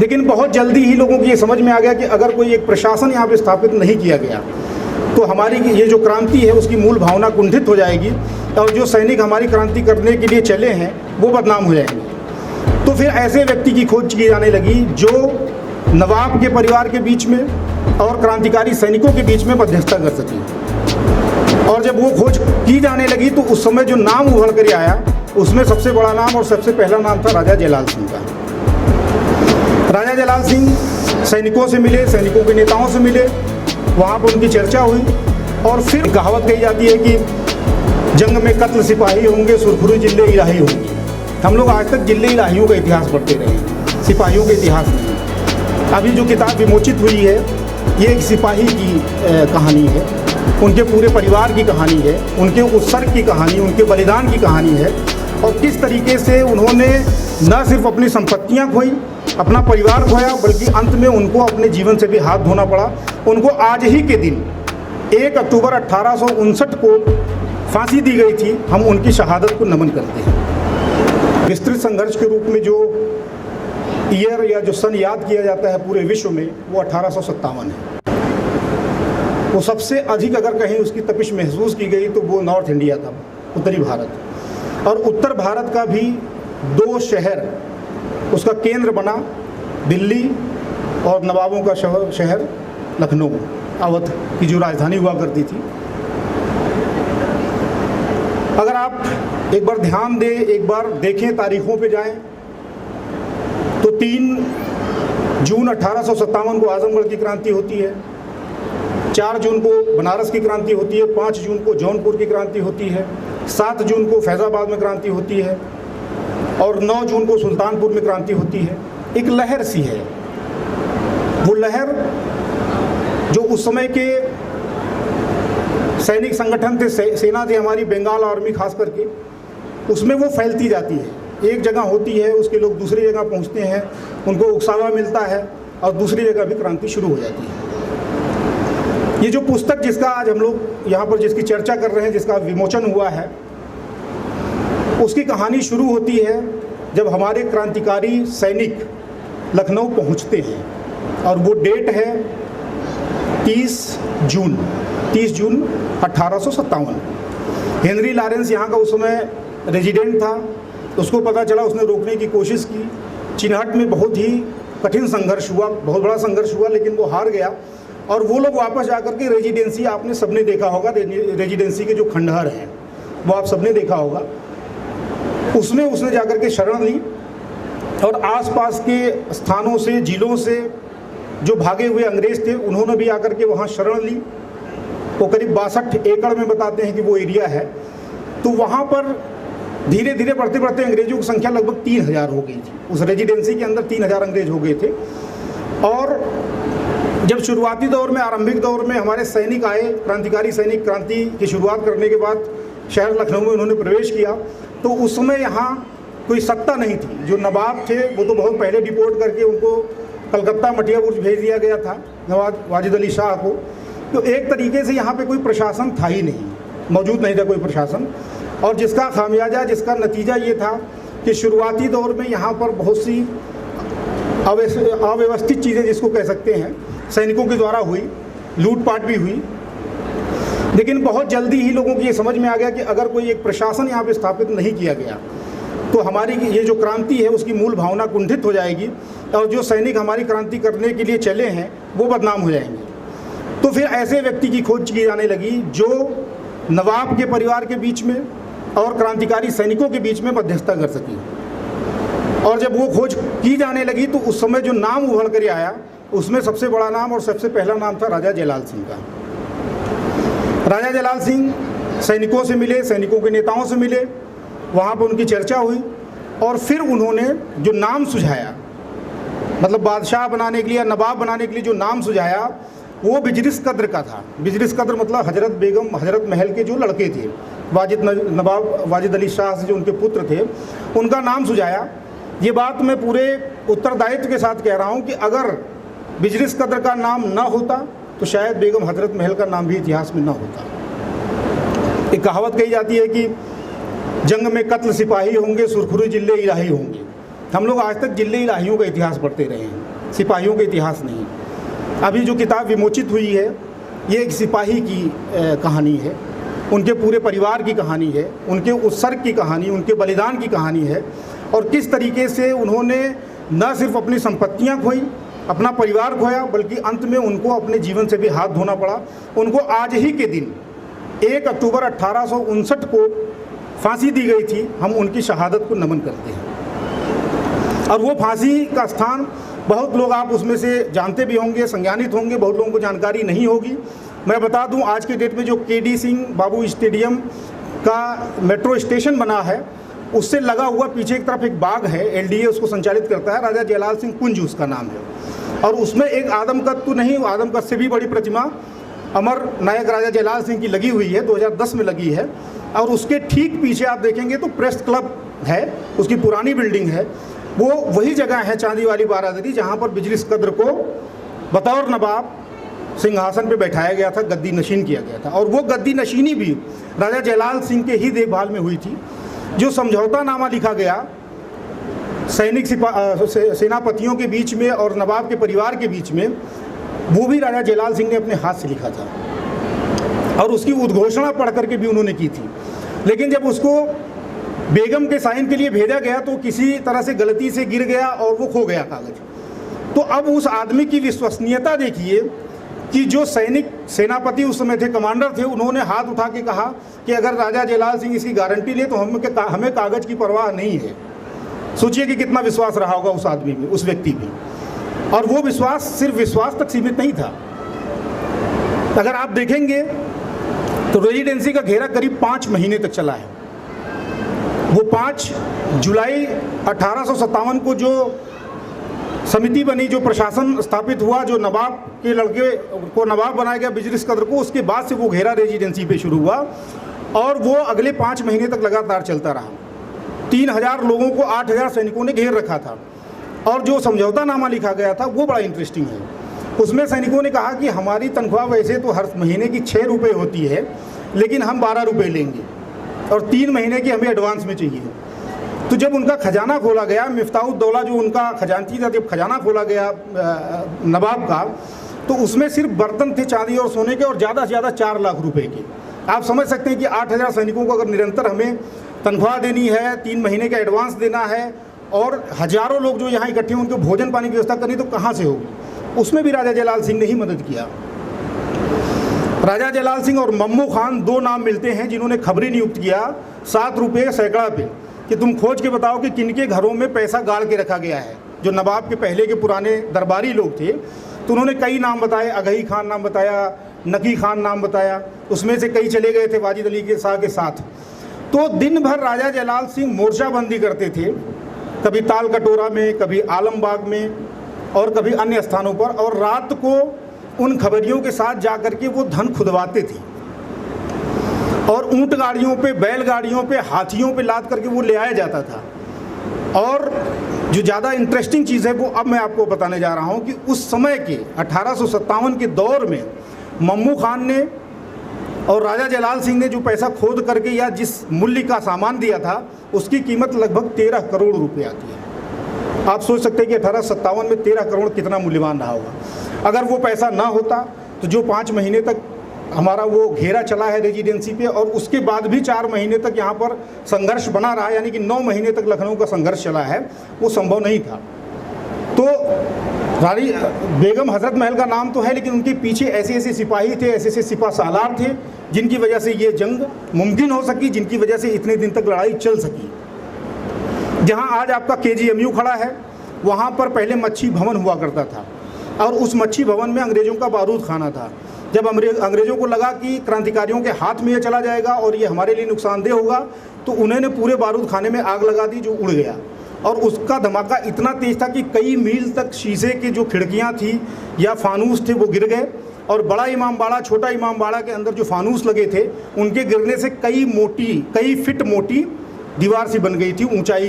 लेकिन बहुत जल्दी ही लोगों की ये समझ में आ गया कि अगर कोई एक प्रशासन यहाँ पे स्थापित नहीं किया गया तो हमारी ये जो क्रांति है उसकी मूल भावना कुंठित हो जाएगी और जो सैनिक हमारी क्रांति करने के लिए चले हैं वो बदनाम हो जाएंगे। तो फिर ऐसे व्यक्ति की खोज की जाने लगी जो नवाब के परिवार के बीच में और क्रांतिकारी सैनिकों के बीच में मध्यस्थता कर सके। और जब वो खोज की जाने लगी तो उस समय जो नाम उभर कर आया उसमें सबसे बड़ा नाम और सबसे पहला नाम था राजा जयलाल सिंह का। राजा जयलाल सिंह सैनिकों से मिले, सैनिकों के नेताओं से मिले, वहाँ पर उनकी चर्चा हुई और फिर कहावत कही जाती है कि जंग में कत्ल सिपाही होंगे, सुरखुरी जिले इलाही होंगे। हम लोग आज तक जिले इलाहियों का इतिहास पढ़ते रहे, सिपाहियों के इतिहास नहीं। अभी जो किताब विमोचित हुई है ये एक सिपाही की कहानी है, उनके पूरे परिवार की कहानी है, उनके उत्सर्ग की कहानी, उनके बलिदान की कहानी है और किस तरीके से उन्होंने न सिर्फ अपनी संपत्तियां खोई, अपना परिवार खोया, बल्कि अंत में उनको अपने जीवन से भी हाथ धोना पड़ा। उनको आज ही के दिन 1 अक्टूबर 1859 को फांसी दी गई थी। हम उनकी शहादत को नमन करते हैं। विस्तृत संघर्ष के रूप में जो ईयर या जो सन याद किया जाता है पूरे विश्व में वो 1857 है। वो सबसे अधिक अगर कहीं उसकी तपिश महसूस की गई तो वो नॉर्थ इंडिया था, उत्तरी भारत। और उत्तर भारत का भी 2 शहर उसका केंद्र बना, दिल्ली और नवाबों का शहर लखनऊ, अवध की जो राजधानी हुआ करती थी। अगर आप एक बार ध्यान दें, एक बार देखें, तारीखों पे जाएं तो 3 जून 1857 को आजमगढ़ की क्रांति होती है, 4 जून को बनारस की क्रांति होती है, 5 जून को जौनपुर की क्रांति होती है, 7 जून को फैज़ाबाद में क्रांति होती है और 9 जून को सुल्तानपुर में क्रांति होती है। एक लहर सी है। वो लहर जो उस समय के सैनिक संगठन थे, सेना थी हमारी, बंगाल आर्मी खास करके, उसमें वो फैलती जाती है। एक जगह होती है, उसके लोग दूसरी जगह पहुंचते हैं, उनको उकसावा मिलता है और दूसरी जगह भी क्रांति शुरू हो जाती है। ये जो पुस्तक जिसका आज हम लोग यहाँ पर जिसकी चर्चा कर रहे हैं, जिसका विमोचन हुआ है, उसकी कहानी शुरू होती है जब हमारे क्रांतिकारी सैनिक लखनऊ पहुँचते हैं और वो डेट है 30 जून 1857। हेनरी लॉरेंस यहाँ का उस समय रेजिडेंट था। उसको पता चला, उसने रोकने की कोशिश की। चिन्हट में बहुत ही कठिन संघर्ष हुआ, बहुत बड़ा संघर्ष हुआ, लेकिन वो हार गया और वो लोग वापस जाकर के रेजिडेंसी, आपने सबने देखा होगा, रेजिडेंसी के जो खंडहर हैं वो आप सबने देखा होगा, उसमें उसने जाकर के शरण ली और आसपास के स्थानों से, जिलों से जो भागे हुए अंग्रेज थे उन्होंने भी आकर के वहाँ शरण ली। वो करीब 62 एकड़ में बताते हैं कि वो एरिया है। तो वहाँ पर धीरे धीरे बढ़ते बढ़ते अंग्रेजों की संख्या लगभग 3000 हो गई थी। उस रेजिडेंसी के अंदर 3000 अंग्रेज हो गए थे। और जब शुरुआती दौर में, आरंभिक दौर में हमारे सैनिक आए, क्रांतिकारी सैनिक, क्रांति की शुरुआत करने के बाद शहर लखनऊ में उन्होंने प्रवेश किया, तो उस समय यहाँ कोई सत्ता नहीं थी। जो नवाब थे वो तो बहुत पहले डिपोर्ट करके उनको कलकत्ता मटिया बुर्ज भेज दिया गया था, नवाब वाजिद अली शाह को। तो एक तरीके से यहाँ पे कोई प्रशासन था ही नहीं, मौजूद नहीं था कोई प्रशासन। और जिसका खामियाजा, जिसका नतीजा ये था कि शुरुआती दौर में यहाँ पर बहुत सी अव्यवस्थित चीज़ें, जिसको कह सकते हैं, सैनिकों के द्वारा हुई, लूटपाट भी हुई। लेकिन बहुत जल्दी ही लोगों की ये समझ में आ गया कि अगर कोई एक प्रशासन यहाँ पे स्थापित नहीं किया गया तो हमारी ये जो क्रांति है उसकी मूल भावना कुंठित हो जाएगी और जो सैनिक हमारी क्रांति करने के लिए चले हैं वो बदनाम हो जाएंगे। तो फिर ऐसे व्यक्ति की खोज की जाने लगी जो नवाब के परिवार के बीच में और क्रांतिकारी सैनिकों के बीच में मध्यस्थता कर सके। और जब वो खोज की जाने लगी तो उस समय जो नाम उभर कर आया उसमें सबसे बड़ा नाम और सबसे पहला नाम था राजा जयलाल सिंह का। राजा जयलाल सिंह सैनिकों से मिले, सैनिकों के नेताओं से मिले, वहाँ पर उनकी चर्चा हुई और फिर उन्होंने जो नाम सुझाया, मतलब बादशाह बनाने के लिए या नवाब बनाने के लिए जो नाम सुझाया वो बिजरिस कद्र का था। बिजरिस कद्र मतलब हजरत बेगम, हजरत महल के जो लड़के थे, नवाब वाजिद अली शाह से जो उनके पुत्र थे, उनका नाम सुझाया। ये बात मैं पूरे उत्तरदायित्व के साथ कह रहा हूँ कि अगर बिजरिस कद्र का नाम न होता तो शायद बेगम हजरत महल का नाम भी इतिहास में न होता। एक कहावत कही जाती है कि जंग में कत्ल सिपाही होंगे, सुरखुरी जिले इलाही होंगे। हम लोग आज तक जिले इलाहियों का इतिहास पढ़ते रहे हैं। सिपाहियों के इतिहास नहीं। अभी जो किताब विमोचित हुई है ये एक सिपाही की कहानी है, उनके पूरे परिवार की कहानी है, उनके उत्सर्ग की कहानी, उनके बलिदान की कहानी है, और किस तरीके से उन्होंने न सिर्फ अपनी संपत्तियां खोई, अपना परिवार खोया, बल्कि अंत में उनको अपने जीवन से भी हाथ धोना पड़ा। उनको आज ही के दिन 1 अक्टूबर 1859 को फांसी दी गई थी। हम उनकी शहादत को नमन करते हैं। और वो फांसी का स्थान बहुत लोग आप उसमें से जानते भी होंगे, संज्ञानित होंगे, बहुत लोगों को जानकारी नहीं होगी। मैं बता दूं, आज के डेट में जो केडी सिंह बाबू स्टेडियम का मेट्रो स्टेशन बना है, उससे लगा हुआ पीछे की तरफ एक बाग है, एलडीए उसको संचालित करता है, राजा जयलाल सिंह कुंज उसका नाम है। और उसमें एक आदमकद तो नहीं, आदमकद से भी बड़ी प्रतिमा अमर नायक राजा जयलाल सिंह की लगी हुई है, 2010 में लगी है। और उसके ठीक पीछे आप देखेंगे तो प्रेस क्लब है, उसकी पुरानी बिल्डिंग है। वो वही जगह है चांदी वाली बारादरी जहाँ पर बिजलिस कद्र को बतौर नवाब सिंहासन पे बैठाया गया था, गद्दी नशीन किया गया था। और वो गद्दी नशीनी भी राजा जयलाल सिंह के ही देखभाल में हुई थी। जो समझौता नामा लिखा गया सैनिक सेनापतियों के बीच में और नवाब के परिवार के बीच में, वो भी राजा जयलाल सिंह ने अपने हाथ से लिखा था और उसकी उद्घोषणा पढ़ करके भी उन्होंने की थी। लेकिन जब उसको बेगम के साइन के लिए भेजा गया तो किसी तरह से गलती से गिर गया और वो खो गया कागज। तो अब उस आदमी की विश्वसनीयता देखिए कि जो सैनिक सेनापति उस समय थे, कमांडर थे, उन्होंने हाथ उठा के कहा कि अगर राजा जयलाल सिंह इसकी गारंटी ले तो हमें कागज की परवाह नहीं है। सोचिए कि कितना विश्वास रहा होगा उस आदमी में, उस व्यक्ति में। और वो विश्वास सिर्फ विश्वास तक सीमित नहीं था। अगर आप देखेंगे तो रेजिडेंसी का घेरा करीब 5 महीने तक चला है। वो 5 जुलाई 1857 को जो समिति बनी, जो प्रशासन स्थापित हुआ, जो नवाब के लड़के को नवाब बनाया गया बिजलिस कद्र को, उसके बाद से वो घेरा रेजिडेंसी पे शुरू हुआ और वो अगले 5 महीने तक लगातार चलता रहा। 3000 लोगों को 8000 सैनिकों ने घेर रखा था। और जो समझौता नामा लिखा गया था वो बड़ा इंटरेस्टिंग है। उसमें सैनिकों ने कहा कि हमारी तनख्वाह वैसे तो हर महीने की 6 रुपये होती है, लेकिन हम 12 रुपये लेंगे और 3 महीने की हमें एडवांस में चाहिए। तो जब उनका खजाना खोला गया, मिफ्ताउद्दौला जो उनका खजांची था, जब खजाना खोला गया नवाब का, तो उसमें सिर्फ बर्तन थे चांदी और सोने के और ज़्यादा से ज़्यादा 4 लाख रुपए के। आप समझ सकते हैं कि 8000 सैनिकों को अगर निरंतर हमें तनख्वाह देनी है, 3 महीने का एडवांस देना है और हजारों लोग जो यहाँ इकट्ठे हैं उनको भोजन पानी की व्यवस्था करनी, तो कहाँ से होगी। उसमें भी राजा जयलाल सिंह ने ही मदद किया। राजा जयलाल सिंह और मम्मू खान 2 नाम मिलते हैं जिन्होंने खबरी नियुक्त किया 7 रुपये सैकड़ा पे कि तुम खोज के बताओ कि किनके घरों में पैसा गाड़ के रखा गया है। जो नवाब के पहले के पुराने दरबारी लोग थे तो उन्होंने कई नाम बताए, अगही खान नाम बताया, नकी खान नाम बताया, उसमें से कई चले गए थे वाजिद अली के शाह के साथ। तो दिन भर राजा जयलाल सिंह मोर्चाबंदी करते थे, कभी ताल कटोरा में, कभी आलमबाग में और कभी अन्य स्थानों पर, और रात को उन खबरियों के साथ जाकर के वो धन खुदवाते थे और ऊंट गाड़ियों पे, बैलगाड़ियों पे, हाथियों पे लाद करके वो ले आया जाता था। और जो ज़्यादा इंटरेस्टिंग चीज़ है वो अब मैं आपको बताने जा रहा हूँ कि उस समय के 1857 के दौर में मम्मू खान ने और राजा जयलाल सिंह ने जो पैसा खोद करके या जिस मूल्य का सामान दिया था उसकी कीमत लगभग 13 करोड़ रुपए आती है। आप सोच सकते हैं कि 1857 में 13 करोड़ कितना मूल्यवान रहा होगा। अगर वो पैसा ना होता तो जो 5 महीने तक हमारा वो घेरा चला है रेजिडेंसी पे और उसके बाद भी 4 महीने तक यहाँ पर संघर्ष बना रहा, यानी कि 9 महीने तक लखनऊ का संघर्ष चला है, वो संभव नहीं था। तो रानी बेगम हजरत महल का नाम तो है, लेकिन उनके पीछे ऐसे ऐसे सिपाही थे, ऐसे ऐसे सिपा सालार थे जिनकी वजह से ये जंग मुमकिन हो सकी, जिनकी वजह से इतने दिन तक लड़ाई चल सकी। जहाँ आज आपका KGMU खड़ा है वहाँ पर पहले मच्छी भवन हुआ करता था और उस मच्छी भवन में अंग्रेज़ों का बारूद खाना था। जब अंग्रेज़ों को लगा कि क्रांतिकारियों के हाथ में ये चला जाएगा और ये हमारे लिए नुकसानदेह होगा, तो उन्होंने पूरे बारूद खाने में आग लगा दी जो उड़ गया। और उसका धमाका इतना तेज था कि कई मील तक शीशे की जो खिड़कियां थी या फानूस थे वो गिर गए और बड़ा इमामबाड़ा, छोटा इमामबाड़ा के अंदर जो फानूस लगे थे उनके गिरने से कई फिट मोटी दीवार सी बन गई थी ऊंचाई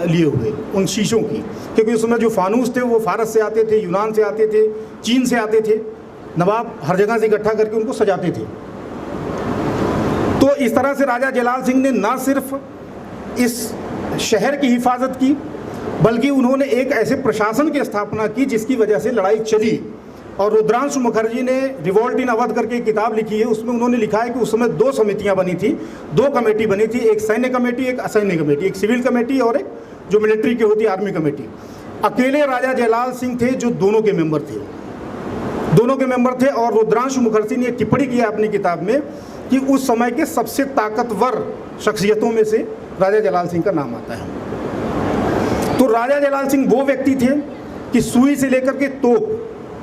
लिए हुए उन शीशों की, क्योंकि उस समय जो फानूस थे वो फारस से आते थे, यूनान से आते थे, चीन से आते थे। नवाब हर जगह से इकट्ठा करके उनको सजाते थे। तो इस तरह से राजा जयलाल सिंह ने न सिर्फ इस शहर की हिफाजत की बल्कि उन्होंने एक ऐसे प्रशासन की स्थापना की जिसकी वजह से लड़ाई चली। और रुद्रांशु मुखर्जी ने रिवोल्ट इन अवध करके एक किताब लिखी है, उसमें उन्होंने लिखा है कि उस समय 2 समितियां बनी थी, 2 कमेटी बनी थी, एक सैन्य कमेटी, एक असैन्य कमेटी, एक सिविल कमेटी और एक जो मिलिट्री की होती आर्मी कमेटी। अकेले राजा जयलाल सिंह थे जो दोनों के मेंबर थे। और रुद्रांशु मुखर्जी ने एक टिप्पणी किया अपनी किताब में कि उस समय के सबसे ताकतवर शख्सियतों में से राजा जयलाल सिंह का नाम आता है। तो राजा जयलाल सिंह वो व्यक्ति थे कि सुई से लेकर के तोप,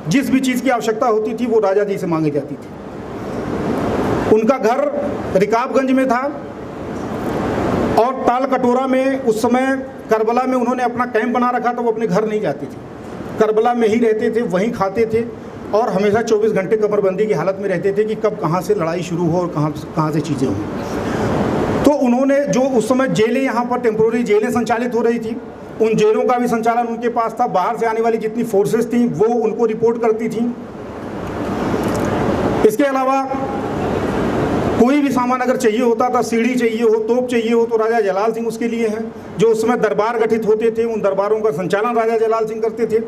जिस भी चीज़ की आवश्यकता होती थी वो राजा जी से मांगी जाती थी। उनका घर रिकाबगंज में था और ताल कटोरा में, उस समय करबला में उन्होंने अपना कैंप बना रखा था, वो अपने घर नहीं जाते थे, करबला में ही रहते थे, वहीं खाते थे और हमेशा 24 घंटे कमरबंदी की हालत में रहते थे कि कब कहाँ से लड़ाई शुरू हो और कहाँ से चीज़ें हों। तो उन्होंने जो उस समय जेलें, यहाँ पर टेम्प्रोरी जेलें संचालित हो रही थी, उन जेलों का भी संचालन उनके पास था। बाहर से आने वाली जितनी फोर्सेस थी वो उनको रिपोर्ट करती थी। इसके अलावा कोई भी सामान अगर चाहिए होता था, सीढ़ी चाहिए हो, तोप चाहिए हो, तो राजा जयलाल सिंह उसके लिए हैं। जो उस समय दरबार गठित होते थे, उन दरबारों का संचालन राजा जयलाल सिंह करते थे।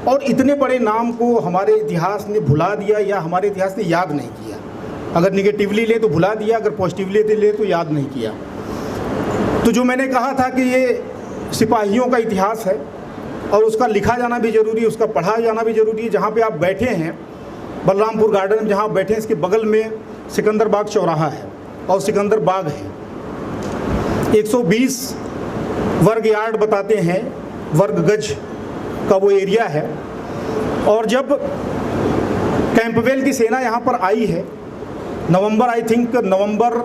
और इतने बड़े नाम को हमारे इतिहास ने भुला दिया या हमारे इतिहास ने याद नहीं किया। अगर निगेटिवली ले तो भुला दिया, अगर पॉजिटिवली ले तो याद नहीं किया। तो जो मैंने कहा था कि ये सिपाहियों का इतिहास है और उसका लिखा जाना भी ज़रूरी है, उसका पढ़ा जाना भी ज़रूरी है। जहाँ पे आप बैठे हैं, बलरामपुर गार्डन में जहाँ आप बैठे हैं, इसके बगल में सिकंदर बाग चौराहा है और सिकंदर बाग है। 120 वर्ग यार्ड बताते हैं, वर्ग गज का वो एरिया है। और जब कैंपबेल की सेना यहाँ पर आई है, नवंबर, आई थिंक नवंबर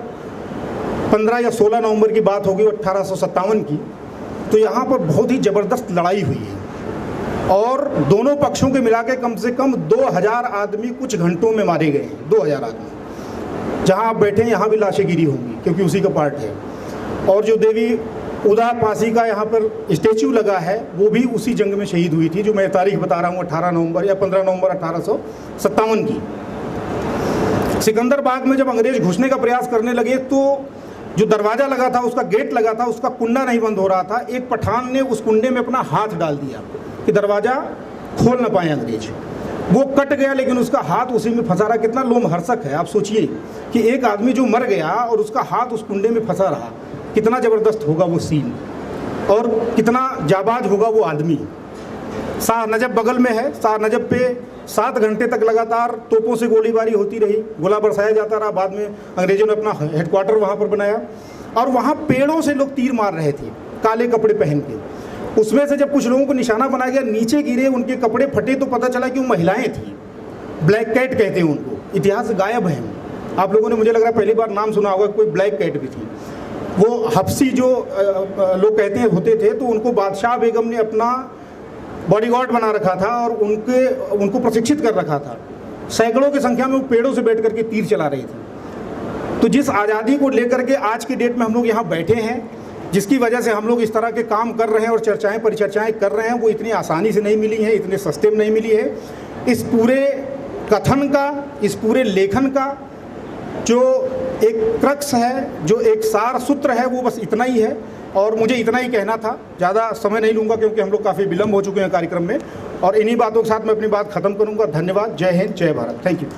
15 या 16 नवंबर की बात होगी 1857 की, तो यहाँ पर बहुत ही ज़बरदस्त लड़ाई हुई है और दोनों पक्षों के मिला के कम से कम 2000 आदमी कुछ घंटों में मारे गए हैं। 2000 आदमी। जहाँ आप बैठे हैं यहाँ भी लाशें गिरी होंगी क्योंकि उसी का पार्ट है। और जो देवी उदा पासी का यहाँ पर स्टेचू लगा है वो भी उसी जंग में शहीद हुई थी, जो मैं तारीख बता रहा हूँ 18 नवंबर या 15 नवंबर 1857 की। सिकंदर बाग में जब अंग्रेज घुसने का प्रयास करने लगे तो जो दरवाज़ा लगा था, उसका गेट लगा था, उसका कुंडा नहीं बंद हो रहा था। एक पठान ने उस कुंडे में अपना हाथ डाल दिया कि दरवाज़ा खोल ना पाए अंग्रेज। वो कट गया लेकिन उसका हाथ उसी में फंसा रहा। कितना लोमहर्षक है, आप सोचिए कि एक आदमी जो मर गया और उसका हाथ उस कुंडे में फंसा रहा, कितना ज़बरदस्त होगा वो सीन और कितना जाबाज होगा वो आदमी। शाह नजब बगल में है, शाह नजब पे 7 घंटे तक लगातार तोपों से गोलीबारी होती रही, गोला बरसाया जाता रहा। बाद में अंग्रेजों ने अपना हेडक्वार्टर वहाँ पर बनाया और वहाँ पेड़ों से लोग तीर मार रहे थे काले कपड़े पहन के। उसमें से जब कुछ लोगों को निशाना बनाया गया, नीचे गिरे, उनके कपड़े फटे तो पता चला कि वो महिलाएं थी। ब्लैक कैट कहते हैं उनको, इतिहास गायब है। आप लोगों ने, मुझे लग रहा है पहली बार नाम सुना होगा, कोई ब्लैक कैट भी थी। वो हफ्सी जो लोग कहते हैं होते थे, तो उनको बादशाह बेगम ने अपना बॉडीगार्ड बना रखा था और उनको प्रशिक्षित कर रखा था। सैकड़ों की संख्या में वो पेड़ों से बैठ करके तीर चला रही थी। तो जिस आज़ादी को लेकर के आज की डेट में हम लोग यहाँ बैठे हैं, जिसकी वजह से हम लोग इस तरह के काम कर रहे हैं और चर्चाएं परिचर्चाएं कर रहे हैं, वो इतनी आसानी से नहीं मिली है, इतने सस्ते में नहीं मिली है। इस पूरे कथन का, इस पूरे लेखन का जो एक क्रक्स है, जो एक सार सूत्र है, वो बस इतना ही है। और मुझे इतना ही कहना था, ज़्यादा समय नहीं लूँगा क्योंकि हम लोग काफ़ी विलम्ब हो चुके हैं कार्यक्रम में। और इन्हीं बातों के साथ मैं अपनी बात ख़त्म करूँगा। धन्यवाद। जय हिंद, जय भारत। Thank you.